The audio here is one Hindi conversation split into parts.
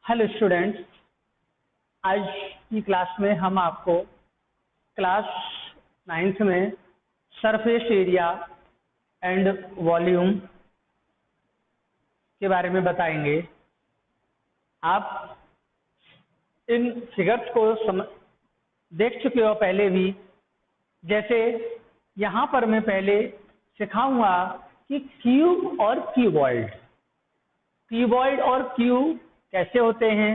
हेलो स्टूडेंट्स, आज की क्लास में हम आपको क्लास 9th में सरफेस एरिया एंड वॉल्यूम के बारे में बताएंगे। आप इन फिगर्स को देख चुके हो पहले भी। जैसे यहाँ पर मैं पहले सिखाऊंगा कि क्यूब और क्यूबॉइड और क्यूब कैसे होते हैं।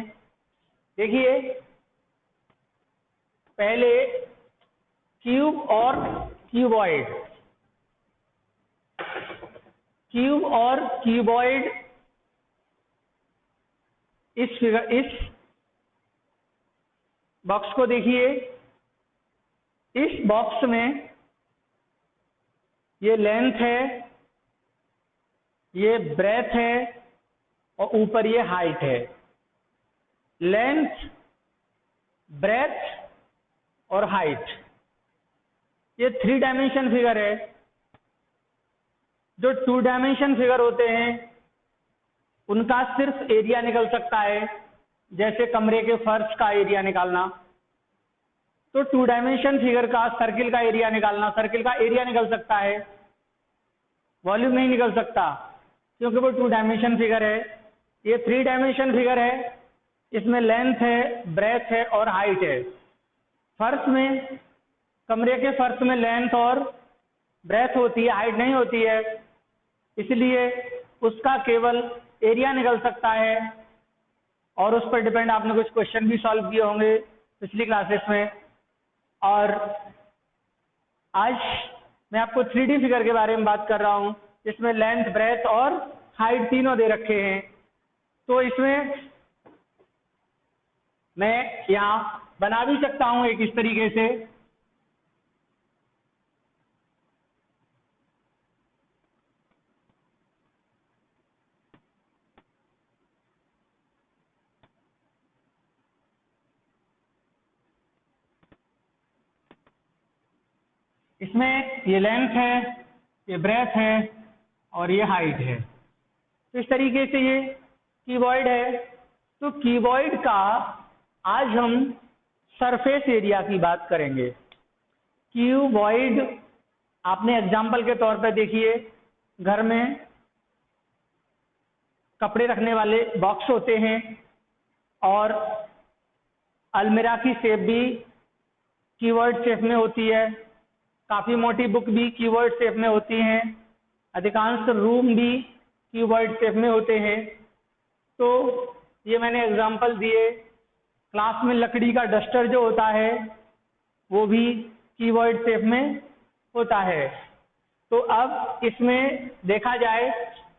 देखिए, पहले क्यूब और क्यूबॉइड इस बॉक्स को देखिए। इस बॉक्स में ये लेंथ है, ये ब्रेथ है और ऊपर ये हाइट है। लेंथ, ब्रेथ और हाइट, ये 3 डायमेंशन फिगर है। जो 2 डायमेंशन फिगर होते हैं उनका सिर्फ एरिया निकल सकता है, जैसे कमरे के फर्श का एरिया निकालना। तो 2 डायमेंशन फिगर का सर्किल का एरिया निकालना, सर्किल का एरिया निकल सकता है, वॉल्यूम नहीं निकल सकता क्योंकि वो 2 डायमेंशन फिगर है। ये 3 डायमेंशन फिगर है, इसमें लेंथ है, ब्रेथ है और हाइट है। फर्श में, कमरे के फर्श में लेंथ और ब्रेथ होती है, हाइट नहीं होती है, इसलिए उसका केवल एरिया निकल सकता है। और उस पर डिपेंड आपने कुछ क्वेश्चन भी सॉल्व किए होंगे पिछली क्लासेस में। और आज मैं आपको 3D फिगर के बारे में बात कर रहा हूं, जिसमें लेंथ, ब्रेथ और हाइट तीनों दे रखे हैं। तो इसमें मैं यहाँ बना भी सकता हूं एक इस तरीके से। इसमें ये लेंथ है, ये ब्रेथ है और ये हाइट है। तो इस तरीके से ये क्यूबॉइड है। तो क्यूबॉइड का आज हम सरफेस एरिया की बात करेंगे। क्यूबॉइड आपने एग्जाम्पल के तौर पर देखिए, घर में कपड़े रखने वाले बॉक्स होते हैं और अलमीरा की शेप भी क्यूबॉइड शेप में होती है। काफी मोटी बुक भी क्यूबॉइड शेप में होती हैं। अधिकांश रूम भी क्यूबॉइड शेप में होते हैं। तो ये मैंने एग्जाम्पल दिए। क्लास में लकड़ी का डस्टर जो होता है वो भी क्यूबॉइड शेप में होता है। तो अब इसमें देखा जाए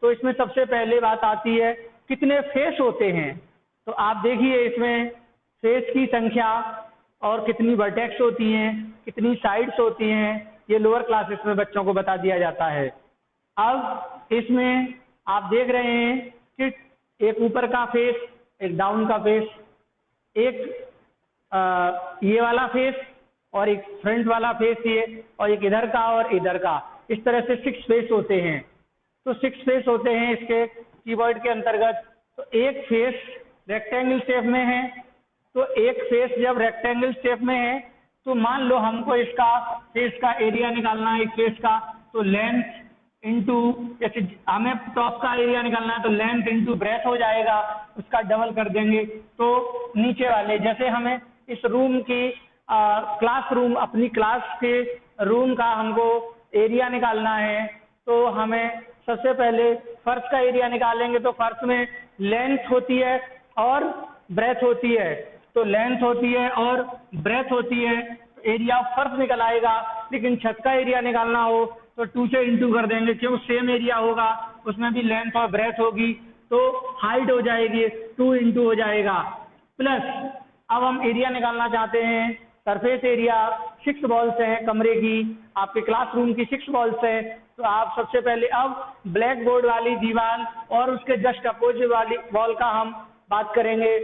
तो इसमें सबसे पहले बात आती है कितने फेस होते हैं। तो आप देखिए, इसमें फेस की संख्या और कितनी वर्टेक्स होती हैं, कितनी साइड्स होती हैं, ये लोअर क्लासेस में बच्चों को बता दिया जाता है। अब इसमें आप देख रहे हैं कि एक ऊपर का फेस, एक डाउन का फेस, एक ये वाला फेस और एक फ्रंट वाला फेस, ये और एक इधर का और इधर का। इस तरह से 6 फेस होते हैं। तो 6 फेस होते हैं इसके कीबोर्ड के अंतर्गत। तो एक फेस रेक्टेंगल शेप में है। तो एक फेस जब रेक्टेंगल शेप में है तो मान लो हमको इसका फेस का एरिया निकालना है, एक फेस का। तो लेंथ इंटू, जैसे हमें टॉप का एरिया निकालना है तो लेंथ इंटू ब्रेथ हो जाएगा, उसका डबल कर देंगे। तो नीचे वाले, जैसे हमें इस रूम की क्लासरूम, अपनी क्लास के रूम का हमको एरिया निकालना है, तो हमें सबसे पहले फर्श का एरिया निकालेंगे। तो फर्श में लेंथ होती है और ब्रेथ होती है। तो लेंथ होती है और ब्रेथ होती है, एरिया ऑफ फर्श निकल आएगा। लेकिन छत का एरिया निकालना हो तो 2 से इंटू कर देंगे, क्यों सेम एरिया होगा, उसमें भी लेंथ और ब्रेथ होगी। तो हाइट हो जाएगी, 2 इंटू हो जाएगा। प्लस अब हम एरिया निकालना चाहते हैं, सरफेस एरिया 6 वॉल्स है कमरे की, आपके क्लासरूम की 6 वॉल्स है। तो आप सबसे पहले अब ब्लैक बोर्ड वाली दीवार और उसके जस्ट अपोजिट वाली वॉल का हम बात करेंगे।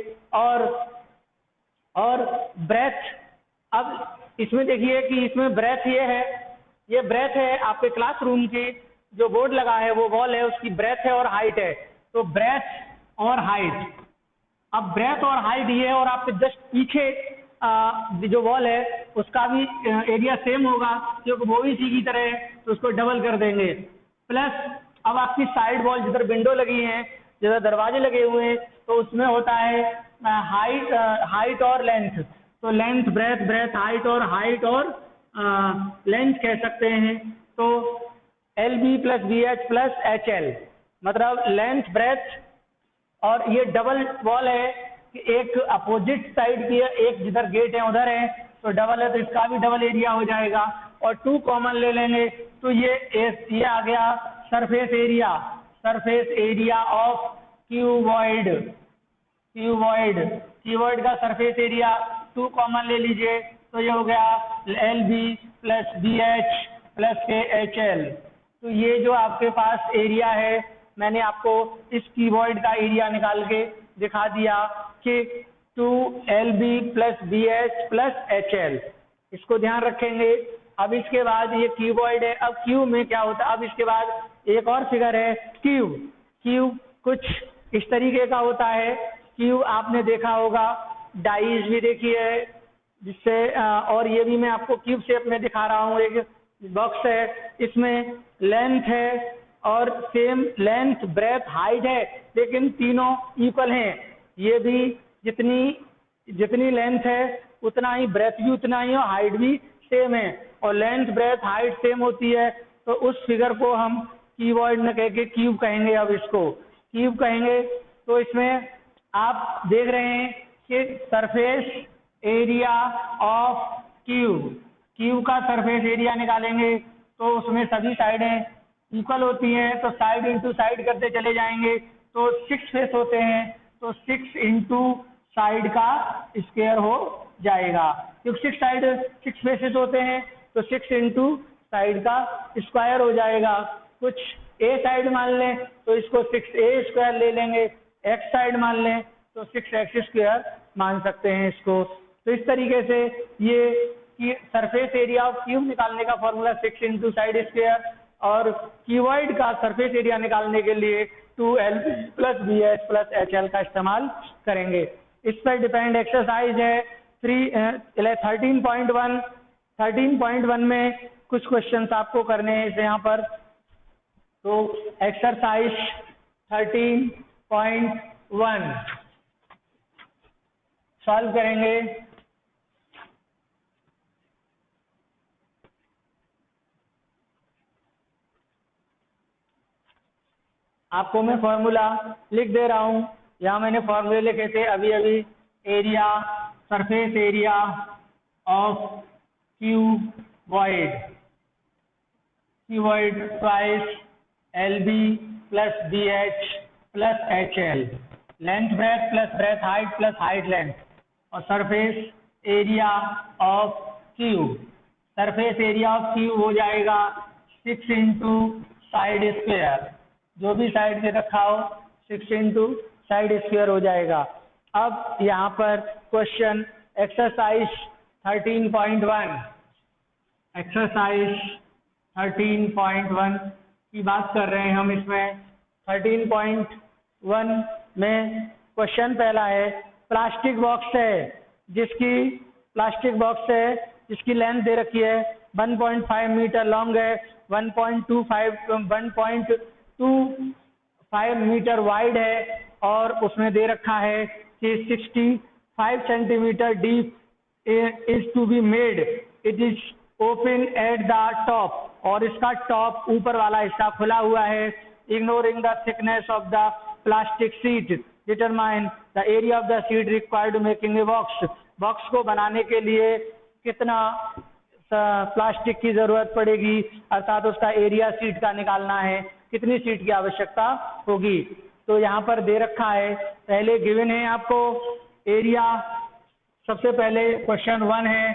और ब्रेथ, अब इसमें देखिए कि इसमें ब्रेथ ये ब्रेथ है आपके क्लासरूम की, जो बोर्ड लगा है वो वॉल है, उसकी ब्रेथ है और हाइट है। तो ब्रेथ और हाइट, अब ब्रेथ और हाइट ये है, और आपके जस्ट पीछे जो वॉल है उसका भी एरिया सेम होगा क्योंकि वो भी सी की तरह है, तो उसको डबल कर देंगे। प्लस अब आपकी साइड वॉल जिधर विंडो लगी है, जिधर दरवाजे लगे हुए हैं, तो उसमें होता है हाइट और लेंथ। तो लेंथ ब्रेथ, ब्रेथ हाइट, और हाइट और लेंथ कह सकते हैं। तो L B plus B H plus H L, मतलब लेंथ ब्रेथ, और ये डबल वॉल है कि एक अपोजिट साइड की है, एक जिधर गेट है उधर है, तो डबल है तो इसका भी डबल एरिया हो जाएगा। और 2 कॉमन ले लेंगे तो ये आ गया surface area, surface area of cuboid. Cuboid का सरफेस एरिया 2 कॉमन ले लीजिए, तो ये हो गया L B plus B H plus के एच एल। तो ये जो आपके पास एरिया है, मैंने आपको इस क्यूबॉइड का एरिया निकाल के दिखा दिया कि 2LB plus BH plus HL, इसको ध्यान रखेंगे। अब इसके बाद ये क्यूबॉइड है, अब क्यूब में क्या होता है, अब इसके बाद एक और फिगर है क्यूब। क्यूब कुछ इस तरीके का होता है। क्यूब आपने देखा होगा, डाइज भी देखी है, जिससे और ये भी मैं आपको क्यूब शेप में दिखा रहा हूँ। एक बॉक्स है, इसमें लेंथ है और सेम लेंथ ब्रेथ हाइट है, लेकिन तीनों इक्वल हैं। ये भी जितनी लेंथ है उतना ही ब्रेथ भी उतना ही, और हाइट भी सेम है, और लेंथ ब्रेथ हाइट सेम होती है। तो उस फिगर को हम क्यूबॉइड न कह के क्यूब कहेंगे। अब इसको क्यूब कहेंगे। तो इसमें आप देख रहे हैं कि सरफेस एरिया ऑफ क्यूब का सरफेस एरिया निकालेंगे, तो उसमें सभी साइडें इक्वल होती हैं, तो साइड इंटू साइड करते चले जाएंगे, तो 6 फेस होते हैं, तो 6 इंटू साइड का स्क्वायर हो जाएगा। क्योंकि 6 फेसेस होते हैं, तो 6 इंटू साइड का स्क्वायर हो जाएगा। कुछ ए साइड मान लें तो इसको 6A स्क्वायर ले लेंगे, एक्स साइड मान लें तो 6x स्क्वायर मान सकते हैं इसको। तो इस तरीके से ये सरफेस एरिया ऑफ क्यूब निकालने का फॉर्मूला 6 इंटू साइड स्क्वायर, और क्यूबॉइड का सरफेस एरिया निकालने के लिए 2L plus B H plus H L का इस्तेमाल करेंगे। इस पर डिपेंड एक्सरसाइज है 13.1। 13.1 में कुछ क्वेश्चंस आपको करने हैं यहाँ पर। तो एक्सरसाइज 13.1 सॉल्व करेंगे। आपको मैं फॉर्मूला लिख दे रहा हूँ, यहाँ मैंने फॉर्मूले लिखे थे अभी अभी। Area, surface area of cuboid twice LB plus BH plus HL, length breadth plus breadth height plus height length, और surface area of cube. Surface area of cube हो जाएगा 6 इंटू साइड स्क्वायर, जो भी साइड से रखा हो 6 इंटू साइड स्क्वायर हो जाएगा। अब यहाँ पर क्वेश्चन एक्सरसाइज 13.1, एक्सरसाइज 13.1 की बात कर रहे हैं हम। इसमें 13.1 में क्वेश्चन पहला है, प्लास्टिक बॉक्स है जिसकी लेंथ दे रखी है 1.5 मीटर लॉन्ग है, 1.25 मीटर वाइड है, और उसमें दे रखा है कि 65 centimetre deep is to be made. It is open at the top, और इसका टॉप ऊपर वाला हिस्सा खुला हुआ है। Ignoring the thickness of the plastic sheet, determine the area of the sheet required to making a box. Box को बनाने के लिए कितना प्लास्टिक की जरूरत पड़ेगी, अर्थात उसका एरिया शीट का निकालना है, कितनी शीट की आवश्यकता होगी। तो यहाँ पर दे रखा है, पहले गिवन है आपको एरिया। सबसे पहले क्वेश्चन 1 है,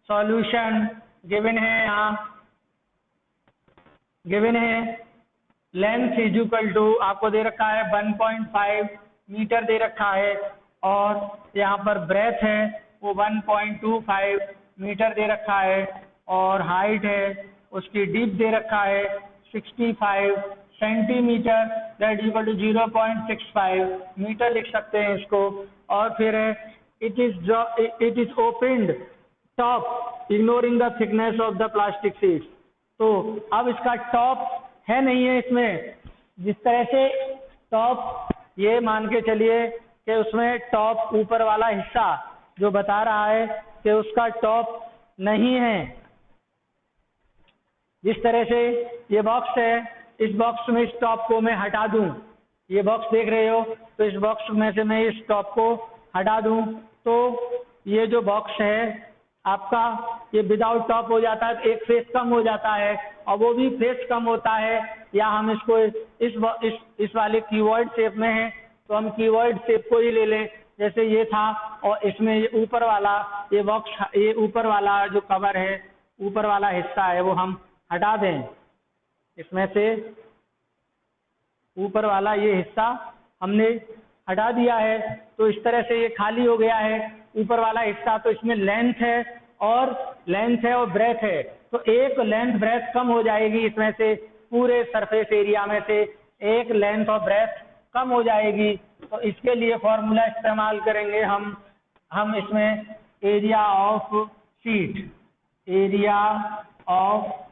सॉल्यूशन गिवन है। यहाँ गिवन है लेंथ इज इक्वल टू, आपको दे रखा है 1.5 मीटर दे रखा है, और यहाँ पर ब्रेथ है वो 1.25 मीटर दे रखा है, और हाइट है उसकी डीप दे रखा है 65 centimetre, that equal to 0.65 metre लिख सकते हैं इसको। और फिर it is opened top ignoring the thickness of the plastic sheet. तो अब इसका टॉप है नहीं है इसमें, जिस तरह से टॉप, ये मान के चलिए कि उसमें टॉप ऊपर वाला हिस्सा जो बता रहा है कि उसका टॉप नहीं है। जिस तरह से ये बॉक्स है, इस बॉक्स में इस टॉप को मैं हटा दूं, ये बॉक्स देख रहे हो, तो इस बॉक्स में से मैं इस टॉप को हटा दूं तो ये जो बॉक्स है आपका, ये विदाउट टॉप हो जाता है, तो एक फेस कम हो जाता है। और वो भी फेस कम होता है, या हम इसको इस वाले कीवर्ड शेप में है तो हम कीवर्ड शेप को ही ले लें, जैसे ये था। और इसमें ये ऊपर वाला, ये बॉक्स, ये ऊपर वाला जो कवर है, ऊपर वाला हिस्सा है, वो हम हटा दें। इसमें से ऊपर वाला ये हिस्सा हमने हटा दिया है, तो इस तरह से ये खाली हो गया है ऊपर वाला हिस्सा। तो इसमें लेंथ है और ब्रेथ है, तो एक लेंथ ब्रेथ कम हो जाएगी इसमें से, पूरे सरफेस एरिया में से एक लेंथ और ब्रेथ कम हो जाएगी। तो इसके लिए फॉर्मूला इस्तेमाल करेंगे हम इसमें area of sheet, area of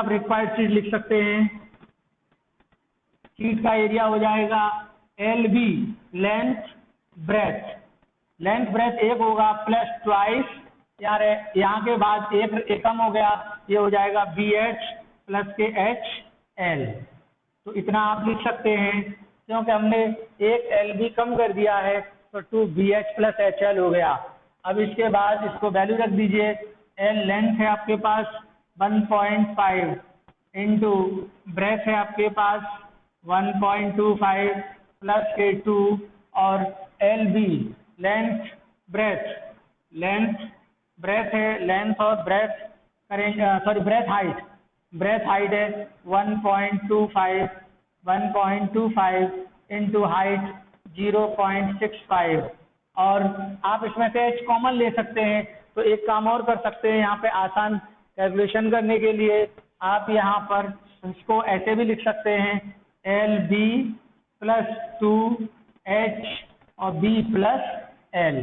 required sheet लिख सकते हैं। शीट का एरिया हो जाएगा LB, लेंथ ब्रेथ एक होगा प्लस ट्वाइस, यार यहाँ के बाद एक कम हो गया, ये हो जाएगा BH प्लस के HL। तो इतना आप लिख सकते हैं, क्योंकि हमने एक LB कम कर दिया है तो 2BH प्लस HL हो गया। अब इसके बाद इसको वैल्यू रख दीजिए। L लेंथ है आपके पास 1.5 इंटू ब्रेथ है आपके पास 1.25 प्लस के 2, और LB लेंथ ब्रेथ है, लेंथ और ब्रेथ करेंगे, सॉरी ब्रेथ हाइट है 1.25 इंटू हाइट 0.65। और आप इसमें से H कॉमन ले सकते हैं, तो एक काम और कर सकते हैं, यहाँ पे आसान कैलकुलेशन करने के लिए आप यहाँ पर इसको ऐसे भी लिख सकते हैं, LB प्लस 2H और B प्लस L,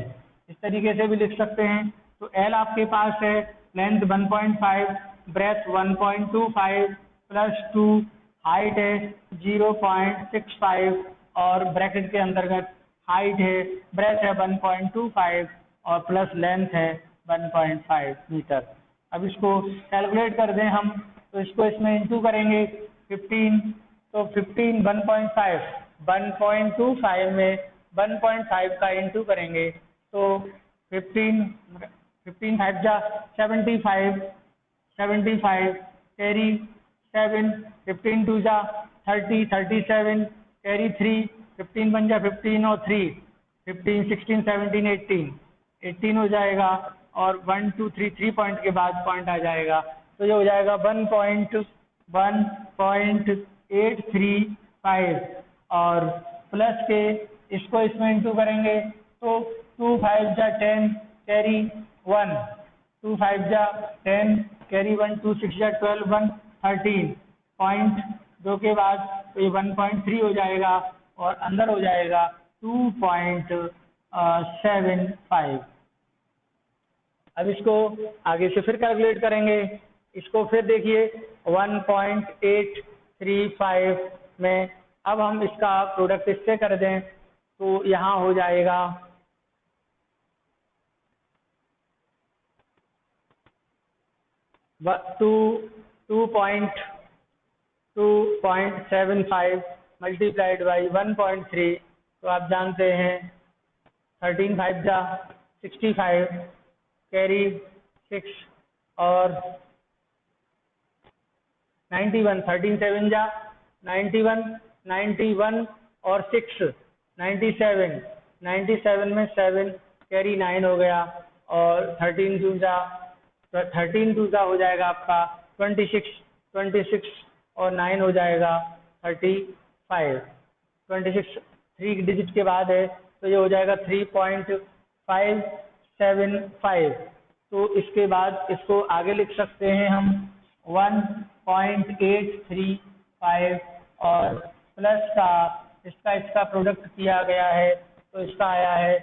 इस तरीके से भी लिख सकते हैं। तो L आपके पास है लेंथ 1.5, ब्रेथ 1.25 प्लस 2, हाइट है 0.65, और ब्रैकेट के अंतर्गत हाइट है, ब्रेथ है 1.25 और प्लस लेंथ है 1.5 मीटर। अब इसको कैलकुलेट कर दें हम, तो इसको इसमें इंटू करेंगे 15, तो 15 1.25 में 1.5 का इंटू करेंगे तो 15 5 जा 75 कैरी 7, 15 2 जा 37 कैरी 3, 15 1 जा 15 और 3 15 16 17 18 हो जाएगा, और 1 2 3 3 पॉइंट के बाद पॉइंट आ जाएगा, तो ये हो जाएगा 1.835, और प्लस के इसको इसमें इंटू करेंगे तो 2 5 जा 10 कैरी 1, 2 5 जा 10 कैरी 1, 2 6 जा 12 1 13 पॉइंट 2 के बाद, तो ये 1.3 हो जाएगा और अंदर हो जाएगा 2.75। अब इसको आगे से फिर कैलकुलेट करेंगे, इसको फिर देखिए 1.835 में, अब हम इसका प्रोडक्ट इससे कर दें तो यहाँ हो जाएगा 2.75 मल्टीप्लाइड बाई 1.3, तो आप जानते हैं 13 5 जा 65 कैरी 6 और 91, 13 7 जा 91 और 6 97 में 7 कैरी 9 हो गया, और 13 2 जा हो जाएगा आपका 26 और 9 हो जाएगा 35, 26 3 डिजिट के बाद है, तो ये हो जाएगा 3.575। तो इसके बाद इसको आगे लिख सकते हैं हम 1.835 और प्लस का इसका प्रोडक्ट किया गया है तो इसका आया है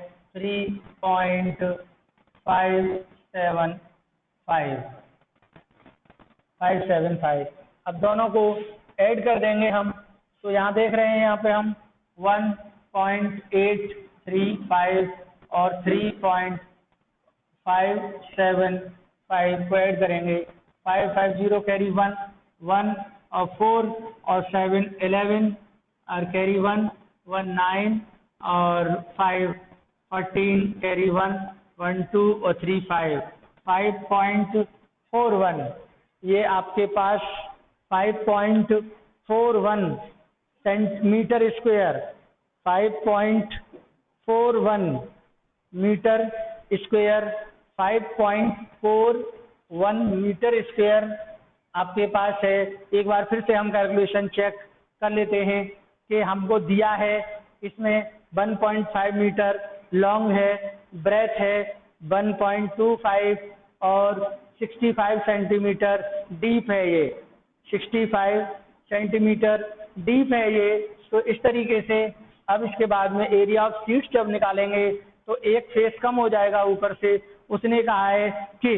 575। अब दोनों को ऐड कर देंगे हम, तो यहाँ देख रहे हैं यहाँ पे हम 1.835 और 3.575 को ऐड करेंगे। 550 कैरी 1 और 4 और 7 11 और कैरी 1 9 और 5 14 कैरी 1 2 और 3 5.41। ये आपके पास 5.41 centimetre square, 5.41 metre square, 5.41 metre square आपके पास है। एक बार फिर से हम कैलकुलेशन चेक कर लेते हैं कि हमको दिया है इसमें 1.5 मीटर लॉन्ग है, ब्रेथ है 1.25 और 65 सेंटीमीटर डीप है। ये 65 सेंटीमीटर डीप है ये। तो इस तरीके से अब इसके बाद में एरिया ऑफ शीट्स जब निकालेंगे तो एक फेस कम हो जाएगा ऊपर से। उसने कहा है कि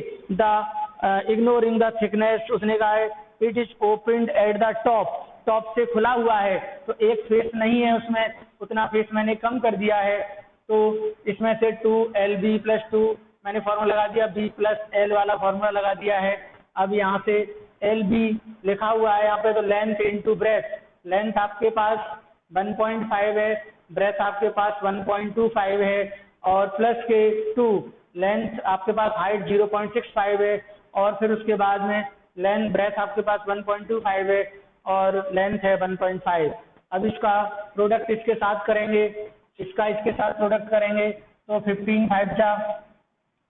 इग्नोरिंग द थिकनेस, उसने कहा है it is opened eight the top से खुला हुआ है, तो एक फेस नहीं है उसमें, उतना फेस मैंने कम कर दिया है। तो इसमें से 2LB + 2 मैंने फॉर्मूला लगा दिया, B + L वाला फॉर्मूला लगा दिया है। अब यहाँ से LB लिखा हुआ है यहाँ पे, तो लेंथ इंटू ब्रेथ, लेंथ आपके पास 1.5 है, ब्रेथ आपके पास 1.25 है और प्लस के 2 लेंथ आपके पास हाइट 0.65 है और फिर उसके बाद में लेंथ ब्रेथ आपके पास 1.25 है और लेंथ है 1.5। अब इसका प्रोडक्ट इसके साथ करेंगे, इसका इसके साथ प्रोडक्ट करेंगे तो 15 5 जा,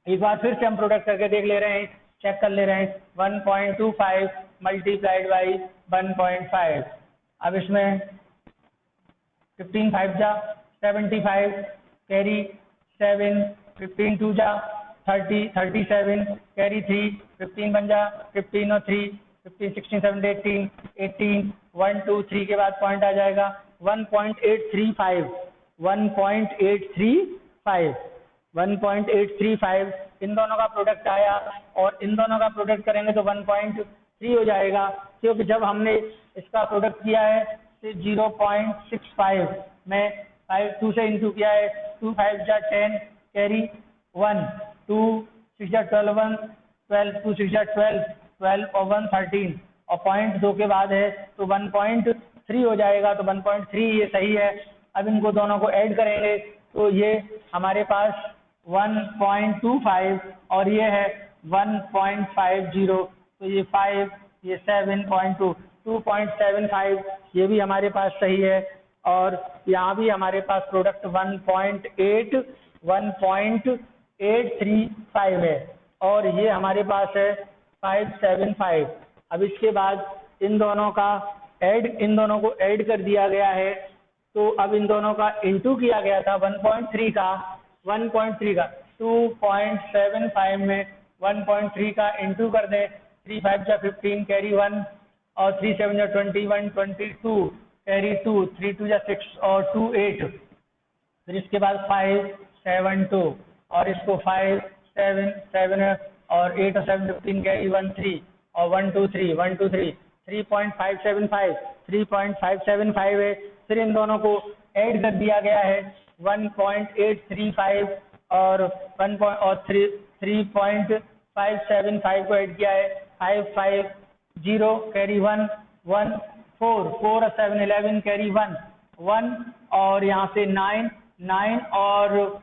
एक बार फिर से हम प्रोडक्ट करके देख ले रहे हैं, चेक कर ले रहे हैं। 1.25 मल्टीप्लाइड बाई 1.5। अब इसमें 15 5 जा 75 कैरी 7, 15 2 जा 30 37 कैरी 3, 15 1 जा 15 और 3 15 16 17 18 1 2 3 के बाद पॉइंट आ जाएगा 1.835 इन दोनों का प्रोडक्ट आया और इन दोनों का प्रोडक्ट करेंगे तो 1.3 हो जाएगा, क्योंकि जब हमने इसका प्रोडक्ट किया है तो 0.65 में 2 से इंटू किया है, 2 5 जा 10 कैरी 1 2 6 जा 12 12 2 6 जा 12 और 1 13 और पॉइंट 2 के बाद है तो 1.3 हो जाएगा। तो 1.3 ये सही है। अब इनको दोनों को ऐड करेंगे तो ये हमारे पास 1.25 और ये है 1.50, तो ये 5 ये 7.2 2.75 ये भी हमारे पास सही है और यहाँ भी हमारे पास प्रोडक्ट 1.835 है और ये हमारे पास है 575। अब इसके बाद इन दोनों को ऐड कर दिया गया है, तो अब इन दोनों का इंटू किया गया था 1.3 का 2.75 में 1.3 का इंटू कर दें, 3 5 जा 15 कैरी 1 और 3 7 जा 21 22 कैरी 2 3 2 जा 6 और 2 8, फिर इसके बाद 5 7 2 और इसको 5 7 7 और 8 और 7 15 कैरी 1 3 और 1 2 3 3.575 है। फिर इन दोनों को ऐड कर दिया गया है 1.835 और 3.575 को ऐड किया है 550 कैरी 1 1 4 4 और 7 11 कैरी 1 1 और यहाँ से 9 और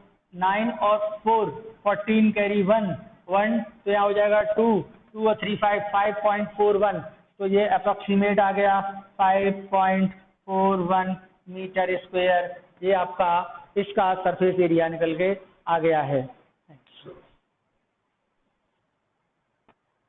4 14 कैरी 1 1, तो यहाँ हो जाएगा 2 और 3 5.41, तो ये अप्रोक्सीमेट आ गया 5.41 मीटर स्क्वायर। ये आपका इसका सरफेस एरिया निकल के आ गया है।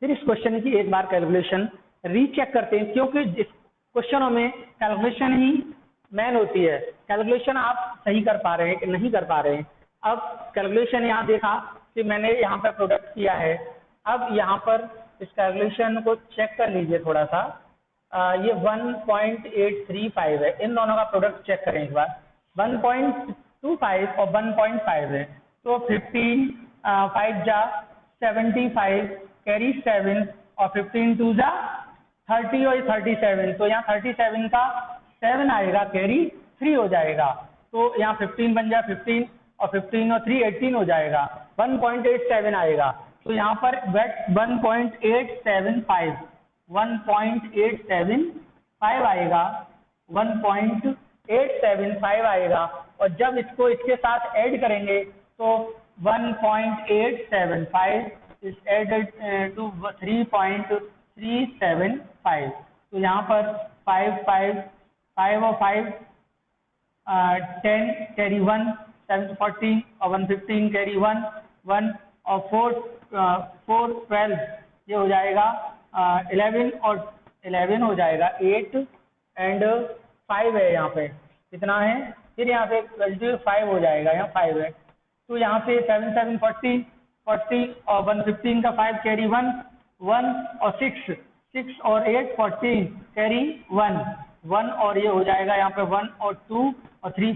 फिर इस क्वेश्चन की एक बार कैलकुलेशन रीचेक करते हैं, क्योंकि इस क्वेश्चनों में कैलकुलेशन ही मेन होती है। कैलकुलेशन आप सही कर पा रहे हैं कि नहीं कर पा रहे हैं। अब कैलकुलेशन यहाँ देखा कि मैंने यहाँ पर प्रोडक्ट किया है, अब यहाँ पर इस कैलकुलेशन को चेक कर लीजिए थोड़ा सा। ये 1.835 है, इन दोनों का प्रोडक्ट चेक करें एक बार। 1.25 और 1.5 है, तो 15 5 जा 75 कैरी 7 और 15 2 जा 30 और 37, तो यहाँ 37 का 7 आएगा, कैरी 3 हो जाएगा, तो यहाँ 15 बन जाए 15 और 15 और 3 18 हो जाएगा, 1.87 आएगा। तो यहाँ पर 1.875 आएगा, 1.875 आएगा, और जब इसको इसके साथ ऐड करेंगे तो 1.875 इज एडेड टू 3.375, तो यहाँ पर 5 और 5 10 कैरी 1 7 14 और 115 कैरी 1 और 4 12, ये हो जाएगा 11 और 11 हो जाएगा 8 एंड 5 है, यहाँ पे कितना है, फिर यहाँ पे 5 हो जाएगा, यहाँ 5 है, तो यहाँ पे 7 7 40 और 115 का 5 कैरी 1 और 6 और 8 14 कैरी 1 और ये हो जाएगा यहाँ पे 1 और 2 और 3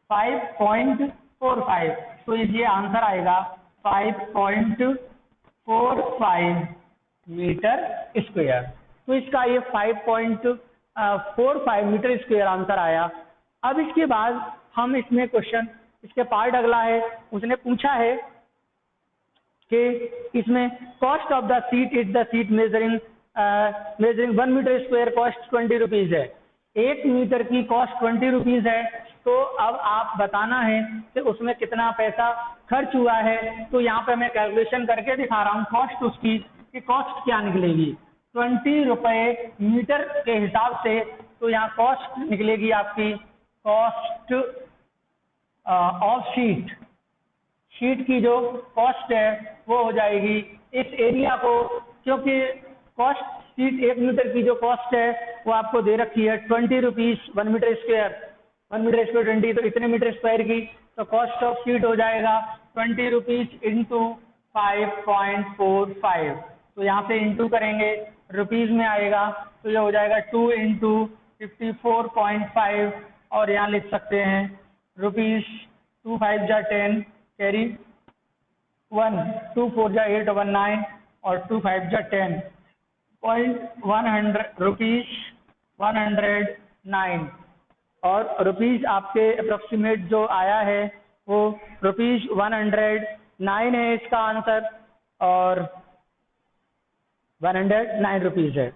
5.45, तो ये आंसर आएगा 5.45 मीटर स्क्वायर। तो इसका ये 5.45 मीटर स्क्वायर आंसर आया। अब इसके बाद हम इसमें क्वेश्चन, इसके पार्ट अगला है, उसने पूछा है कि इसमें cost of the seat is the seat measuring 1 metre square cost 20 rupees है, 1 मीटर की कॉस्ट 20 रुपीज है, तो अब आप बताना है कि उसमें कितना पैसा खर्च हुआ है। तो यहाँ पे मैं कैलकुलेशन करके दिखा रहा हूँ कॉस्ट उसकी, कि कॉस्ट क्या निकलेगी 20 रुपये मीटर के हिसाब से, तो यहाँ कॉस्ट निकलेगी आपकी कॉस्ट ऑफ शीट की जो कॉस्ट है वो हो जाएगी इस एरिया को, क्योंकि कॉस्ट शीट 1 मीटर की जो कॉस्ट है वो आपको दे रखी है 20 रुपीज 1 मीटर स्क्वायर 20, तो इतने मीटर स्क्वायर की, तो कॉस्ट ऑफ शीट हो जाएगा 20 रुपीज इंटू 5.45, तो यहाँ से इंटू करेंगे रुपीज में आएगा, तो ये हो जाएगा 2 इंटू 54.5, और यहाँ लिख सकते हैं रुपीज 2 5 जा 10 कैरी 1 2 4 जा 8 1 9 और 2 5 जा 10 100 रुपीज 109, और रुपीज आपके अप्रोक्सीमेट जो आया है वो रुपीज 109 है इसका आंसर, और 109 रुपीज है।